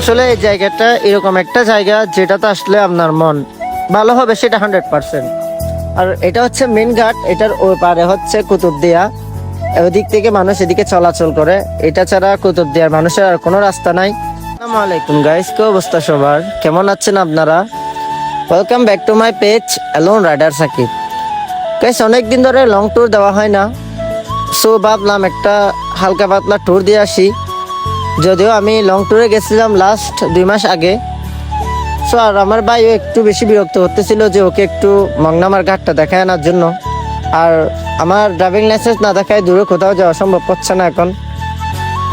আসলে এই জায়গাটা এরকম একটা জায়গা যেটাতে আসলে আপনার মন ভালো হবে, সেটা 100%। আর এটা হচ্ছে মেন ঘাট, এটার ওই পারে হচ্ছে কুতুবদিয়া। ওদিক থেকে মানুষ এদিকে চলাচল করে, এটা ছাড়া কুতুবদিয়ার মানুষের আর কোনো রাস্তা নাই। আসসালামু আলাইকুম গাইস, কি অবস্থা সবার, কেমন আছেন আপনারা? Welcome back to my page alone rider Sakib. Guys, অনেকদিন ধরে লং ট্যুর দেওয়া হয় না, সো ভাবলাম একটা হালকা পাতলা ট্যুর দিয়ে আসি। যদিও আমি লং ট্যুরে গেছিলাম লাস্ট 2 মাস আগে। সো আর আমার ভাইও একটু বেশি বিরক্ত করতেছিল যে ওকে একটু মংনামার ঘাটটা দেখায় আনার জন্য। আর আমার ড্রাইভিং লাইসেন্স না দেখায় দূরে কোথাও যাওয়া সম্ভব হচ্ছে না এখন।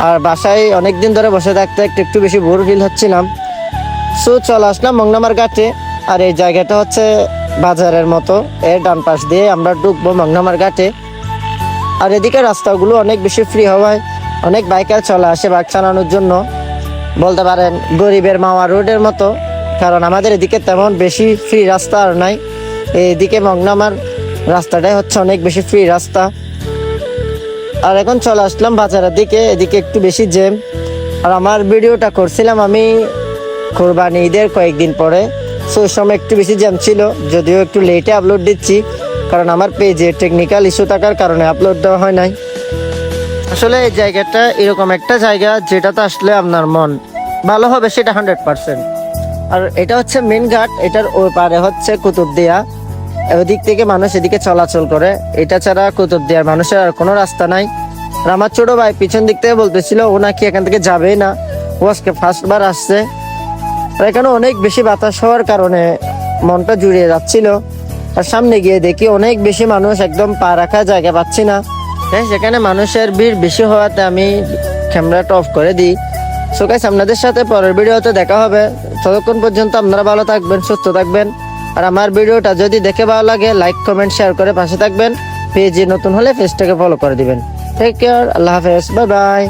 আর বাসায় অনেকদিন ধরে বসে থাকতে একটু বেশি বোর ফিল হচ্ছিলাম। সো চলে আসলাম মংনামার ঘাটে। আর এই জায়গাটা হচ্ছে বাজারের মতো, এর ডান পাশ দিয়ে আমরা ঢুকবো মংনামার ঘাটে। আর এদিকে রাস্তাগুলো অনেক বেশি ফ্রি হওয়ায় অনেক বাইকার চলে আসে বাইক চালানোর জন্য। বলতে পারেন গরিবের মাওয়া রোডের মতো, কারণ আমাদের এদিকে তেমন বেশি ফ্রি রাস্তা আর নাই। এইদিকে মংনামার রাস্তাটাই হচ্ছে অনেক বেশি ফ্রি রাস্তা। আর এখন চলে আসলাম বাজারের দিকে, এদিকে একটু বেশি জ্যাম। আর আমার ভিডিওটা করছিলাম আমি কোরবানি ঈদের কয়েকদিন পরে, সো ওই সময় একটু বেশি জ্যাম ছিল, যদিও একটু লেটে আপলোড দিচ্ছি, কারণ আমার পেজে টেকনিক্যাল ইস্যু থাকার কারণে আপলোড দেওয়া হয় নাই। আসলে এই জায়গাটা এরকম একটা জায়গা যেটাতে আসলে আপনার মন ভালো হবে, সেটা 100%। আর এটা হচ্ছে মেন ঘাট, এটার ওই পারে হচ্ছে কুতুবদিয়া। ওদিক থেকে মানুষ এদিকে চলাচল করে, এটা ছাড়া কুতুবদিয়ার মানুষের আর কোনো রাস্তা নাই। আর আমার ছোট ভাই পিছন দিক থেকে বলতেছিল ও নাকি এখান থেকে যাবেই না, ও আজকে ফার্স্টবার আসছে। আর এখানে অনেক বেশি বাতাস হওয়ার কারণে মনটা জুড়িয়ে যাচ্ছিল। আর সামনে গিয়ে দেখি অনেক বেশি মানুষ, একদম পা রাখা জায়গা পাচ্ছি না। সেখানে মানুষের ভিড় বেশি হওয়াতে আমি ক্যামেরাটা অফ করে দিই। সো গাইস, আপনাদের সাথে পরের ভিডিওতে দেখা হবে। ততক্ষণ পর্যন্ত আপনারা ভালো থাকবেন, সুস্থ থাকবেন। আর আমার ভিডিওটা যদি দেখে ভালো লাগে, লাইক কমেন্ট শেয়ার করে পাশে থাকবেন। পেজে নতুন হলে পেজটাকে ফলো করে দিবেন। টেক কেয়ার, আল্লাহ হাফেজ, বাই বাই।